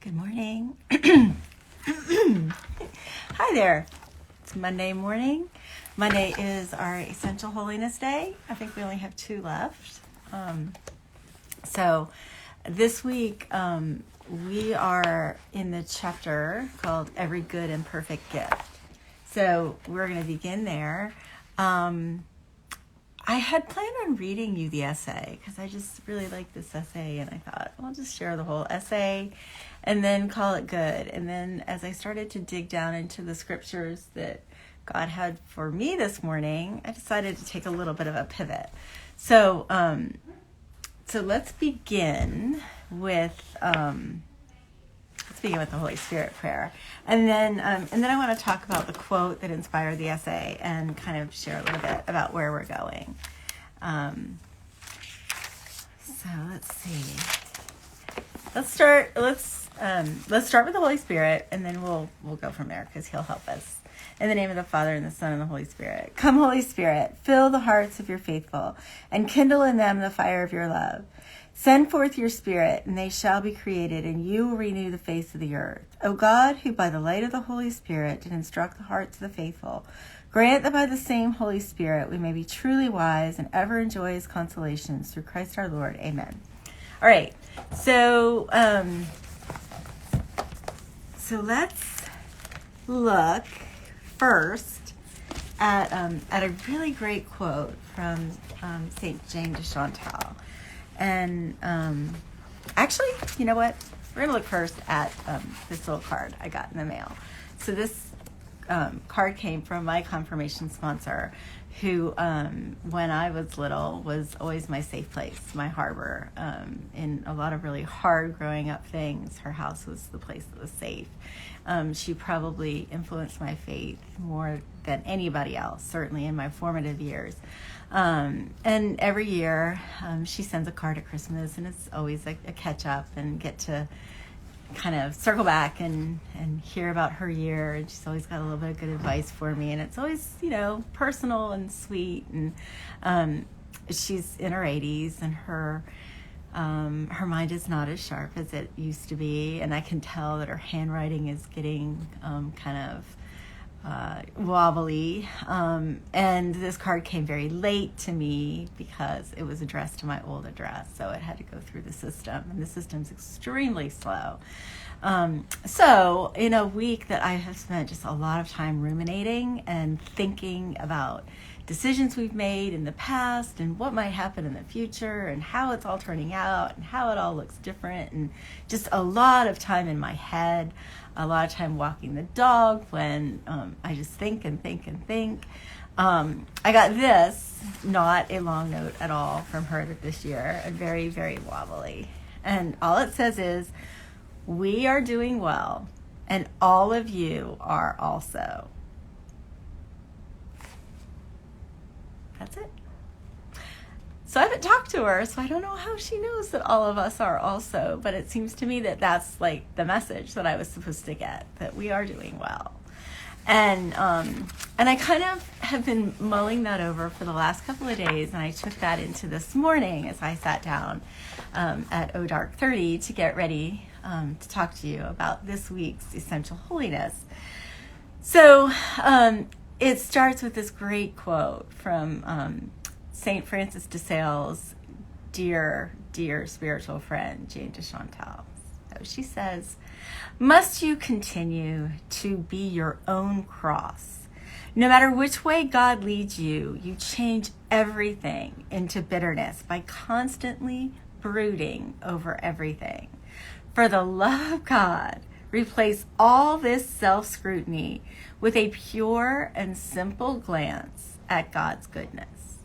Good morning. Hi there. It's Monday morning. Monday is our Essential Holiness Day. I think we only have 2 left. So this week we are in the chapter called Every Good and Perfect Gift. So we're going to begin there. I had planned on reading you the essay because I just really like this essay, and I thought, well, I'll just share the whole essay and then call it good. And then as I started to dig down into the scriptures that God had for me this morning, I decided to take a little bit of a pivot. So let's begin with the Holy Spirit prayer, and then I want to talk about the quote that inspired the essay and kind of share a little bit about where we're going. So let's see. Let's start with the Holy Spirit, and then we'll go from there because He'll help us. In the name of the Father, and the Son, and the Holy Spirit. Come, Holy Spirit, fill the hearts of your faithful, and kindle in them the fire of your love. Send forth your Spirit, and they shall be created, and you will renew the face of the earth. O God, who by the light of the Holy Spirit did instruct the hearts of the faithful, grant that by the same Holy Spirit we may be truly wise and ever enjoy His consolations through Christ our Lord. Amen. All right, so let's look first at a really great quote from Saint Jane de Chantal. And actually, you know what? We're going to look first at this little card I got in the mail. So this card came from my confirmation sponsor, who, when I was little, was always my safe place, my harbor. In a lot of really hard growing up things, her house was the place that was safe. She probably influenced my faith more than anybody else, certainly in my formative years. And every year she sends a card at Christmas, and it's always a catch up and get to kind of circle back and hear about her year. And she's always got a little bit of good advice for me, and it's always, personal and sweet. And she's in her 80s, and her mind is not as sharp as it used to be, and I can tell that her handwriting is getting kind of wobbly, and this card came very late to me because it was addressed to my old address, so it had to go through the system, and the system's extremely slow. So in a week that I have spent just a lot of time ruminating and thinking about decisions we've made in the past and what might happen in the future and how it's all turning out and how it all looks different, and just a lot of time in my head, a lot of time walking the dog when I just think and think and think. I got this, not a long note at all from her this year, and very, very wobbly. And all it says is, we are doing well, and all of you are also. That's it. So I haven't talked to her, so I don't know how she knows that all of us are also, but it seems to me that that's like the message that I was supposed to get, that we are doing well. And I kind of have been mulling that over for the last couple of days, and I took that into this morning as I sat down at Dark 30 to get ready to talk to you about this week's Essential Holiness. So it starts with this great quote from Saint Frances de Chantal's dear spiritual friend, Jane de Chantal. So she says, "Must you continue to be your own cross? No matter which way God leads you, you change everything into bitterness by constantly brooding over everything. For the love of God, replace all this self-scrutiny with a pure and simple glance at God's goodness."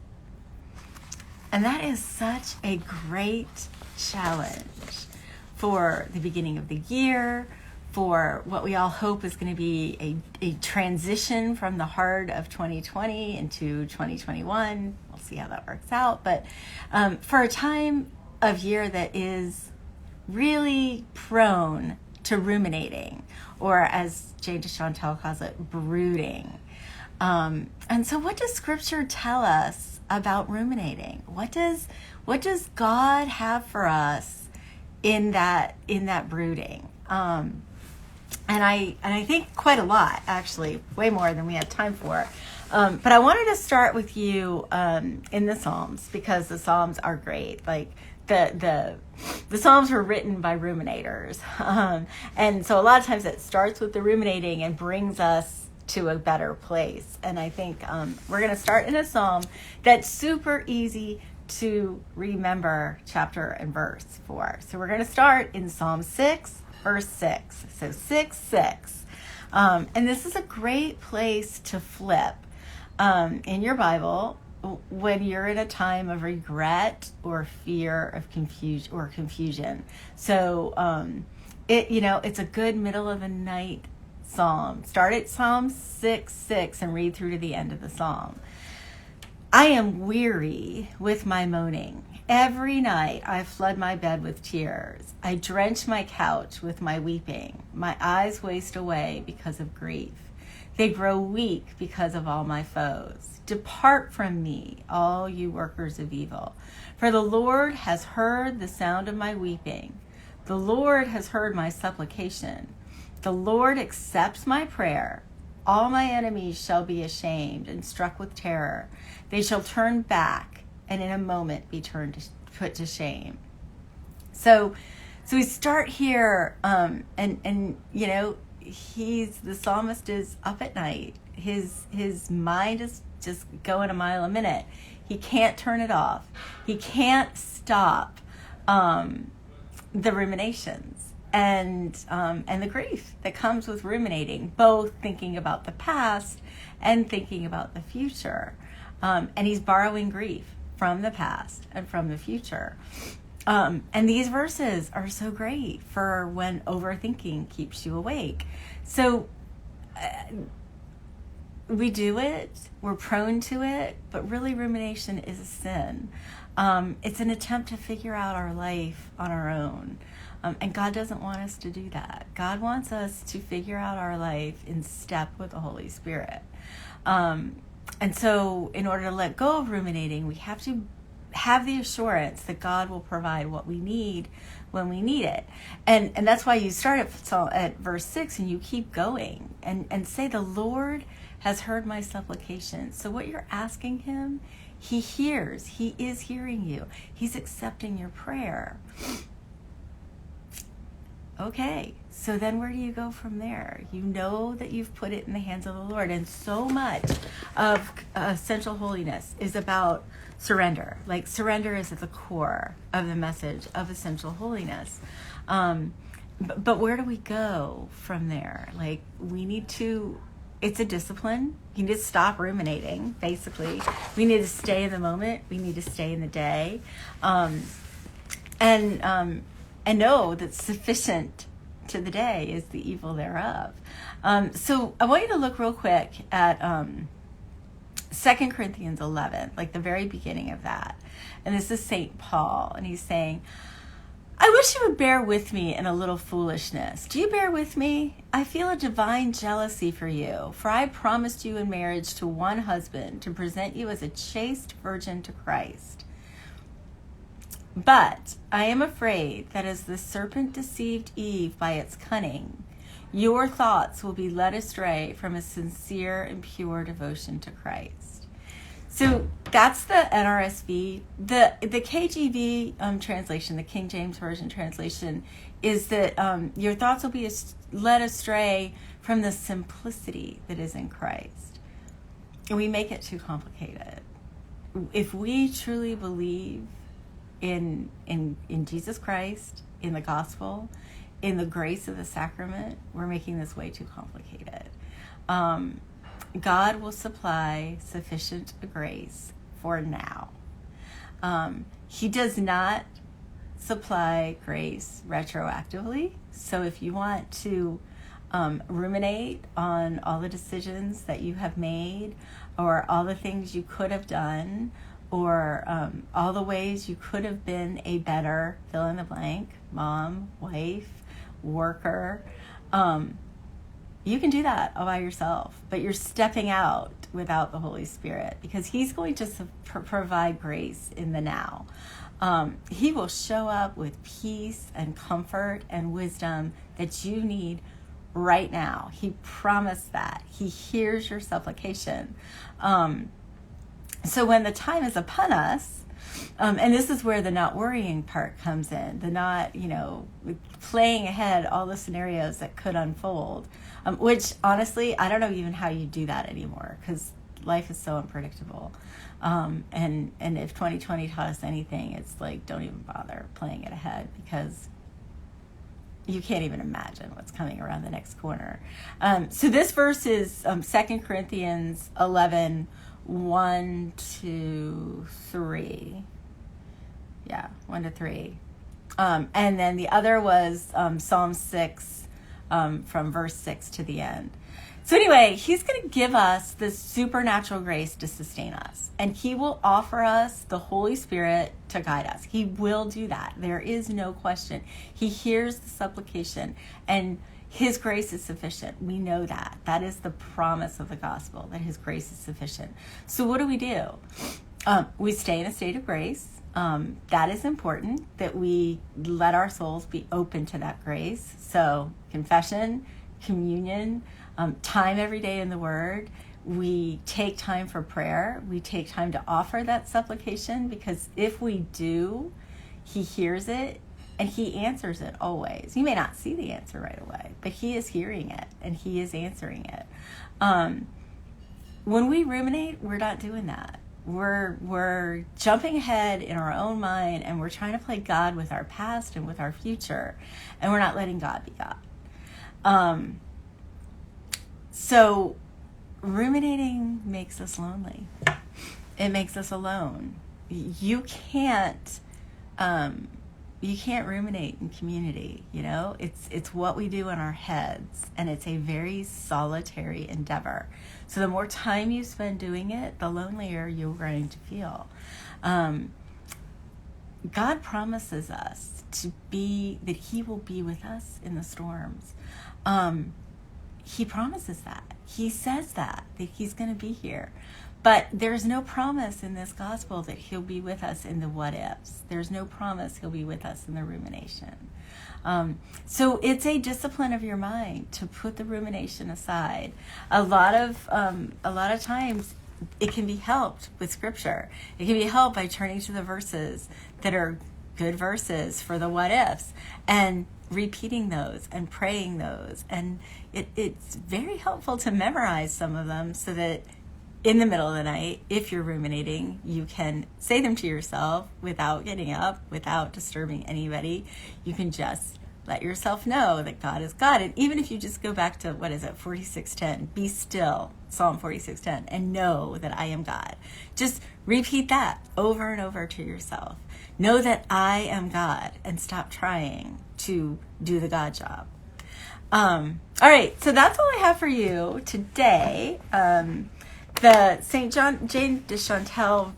And that is such a great challenge for the beginning of the year, for what we all hope is going to be a transition from the heart of 2020 into 2021. We'll see how that works out. But for a time of year that is really prone to ruminating, or as Jane de Chantal calls it, brooding. And so what does Scripture tell us about ruminating? What does God have for us in that brooding? And I think quite a lot, actually, way more than we have time for. But I wanted to start with you in the Psalms, because the Psalms are great. Like the Psalms were written by ruminators, and so a lot of times it starts with the ruminating and brings us to a better place. And I think we're going to start in a Psalm that's super easy to remember chapter and verse for. So we're going to start in Psalm 6, verse 6. So 6:6. And this is a great place to flip in your Bible when you're in a time of regret or fear of confusion. So it's a good middle of the night psalm. Start at Psalm 6:6 and read through to the end of the psalm. I am weary with my moaning. Every night I flood my bed with tears. I drench my couch with my weeping. My eyes waste away because of grief. They grow weak because of all my foes. Depart from me, all you workers of evil. For the Lord has heard the sound of my weeping. The Lord has heard my supplication. The Lord accepts my prayer. All my enemies shall be ashamed and struck with terror. They shall turn back and in a moment be put to shame. So we start here, and the psalmist is up at night. His mind is just going a mile a minute. He can't turn it off. He can't stop the ruminations and the grief that comes with ruminating, both thinking about the past and thinking about the future. And he's borrowing grief from the past and from the future. And these verses are so great for when overthinking keeps you awake. So we do it, we're prone to it, but really rumination is a sin. It's an attempt to figure out our life on our own. And God doesn't want us to do that. God wants us to figure out our life in step with the Holy Spirit. And so in order to let go of ruminating, we have to have the assurance that God will provide what we need when we need it. And that's why you start at verse 6 and you keep going and say, the Lord has heard my supplication. So what you're asking him, he hears. He is hearing you. He's accepting your prayer. Okay, so then where do you go from there? You know that you've put it in the hands of the Lord. And so much of essential holiness is about surrender. Like surrender is at the core of the message of essential holiness. But where do we go from there? Like it's a discipline. You need to stop ruminating, basically. We need to stay in the moment. We need to stay in the day. And know that sufficient to the day is the evil thereof. So I want you to look real quick at 2 Corinthians 11, like the very beginning of that. And this is St. Paul, and he's saying, I wish you would bear with me in a little foolishness. Do you bear with me? I feel a divine jealousy for you, for I promised you in marriage to one husband to present you as a chaste virgin to Christ. But I am afraid that as the serpent deceived Eve by its cunning, your thoughts will be led astray from a sincere and pure devotion to Christ. So that's the NRSV. The KJV translation, the King James Version translation, is that your thoughts will be led astray from the simplicity that is in Christ. And we make it too complicated. If we truly believe in Jesus Christ, in the gospel, in the grace of the sacrament, we're making this way too complicated. God will supply sufficient grace for now. He does not supply grace retroactively. So if you want to ruminate on all the decisions that you have made, or all the things you could have done, or all the ways you could have been a better fill in the blank, mom, wife, worker, you can do that all by yourself, but you're stepping out without the Holy Spirit, because he's going to provide grace in the now. He will show up with peace and comfort and wisdom that you need right now. He promised that. He hears your supplication. So when the time is upon us, and this is where the not worrying part comes in, the not, playing ahead all the scenarios that could unfold, which honestly, I don't know even how you do that anymore, because life is so unpredictable. And if 2020 taught us anything, it's like, don't even bother playing it ahead, because you can't even imagine what's coming around the next corner. So this verse is 2 Corinthians 11, 1 to 3. Yeah, 1 to 3. And then the other was Psalm 6 from verse 6 to the end. So anyway, he's going to give us this supernatural grace to sustain us. And he will offer us the Holy Spirit to guide us. He will do that. There is no question. He hears the supplication, and his grace is sufficient. We know that. That is the promise of the gospel, that his grace is sufficient. So what do? We stay in a state of grace. That is important, that we let our souls be open to that grace. So confession, communion, time every day in the Word. We take time for prayer. We take time to offer that supplication, because if we do, he hears it and he answers it always. You may not see the answer right away, but he is hearing it and he is answering it. When we ruminate, we're not doing that. We're jumping ahead in our own mind, and we're trying to play God with our past and with our future, and we're not letting God be God. So ruminating makes us lonely. It makes us alone. You can't ruminate in community. It's what we do in our heads, and it's a very solitary endeavor. So the more time you spend doing it, the lonelier you're going to feel. God promises us that he will be with us in the storms. He promises that. He says that he's going to be here. But there's no promise in this gospel that he'll be with us in the what ifs. There's no promise he'll be with us in the rumination. So it's a discipline of your mind to put the rumination aside. A lot of times it can be helped with scripture. It can be helped by turning to the verses that are good verses for the what ifs and repeating those and praying those. And it's very helpful to memorize some of them, so that in the middle of the night, if you're ruminating, you can say them to yourself without getting up, without disturbing anybody. You can just let yourself know that God is God. And even if you just go back to, 46:10, be still, Psalm 46:10, and know that I am God. Just repeat that over and over to yourself. Know that I am God, and stop trying to do the God job. All right, so that's all I have for you today. The Jane de Chantal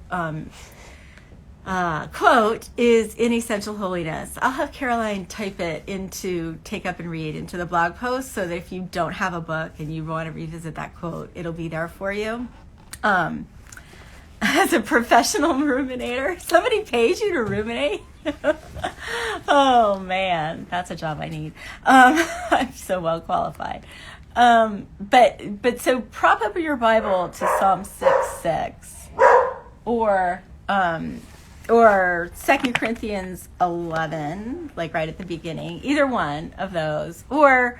quote is in Essential Holiness. I'll have Caroline type it into Take Up and Read into the blog post, so that if you don't have a book and you want to revisit that quote, it'll be there for you. As a professional ruminator, somebody pays you to ruminate? Oh man, that's a job I need. I'm so well qualified. But so prop up your Bible to Psalm 6:6 or 2 Corinthians 11, like right at the beginning, either one of those, or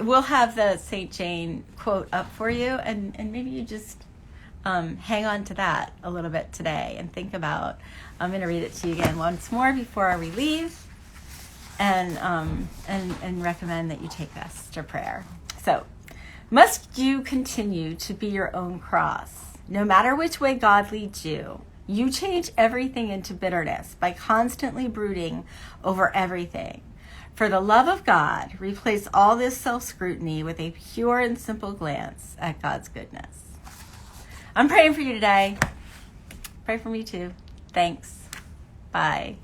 we'll have the St. Jane quote up for you, and maybe you just hang on to that a little bit today and think about. I'm going to read it to you again once more before we leave, and recommend that you take this to prayer. So, must you continue to be your own cross? No matter which way God leads you, you change everything into bitterness by constantly brooding over everything. For the love of God, replace all this self-scrutiny with a pure and simple glance at God's goodness. I'm praying for you today. Pray for me too. Thanks. Bye.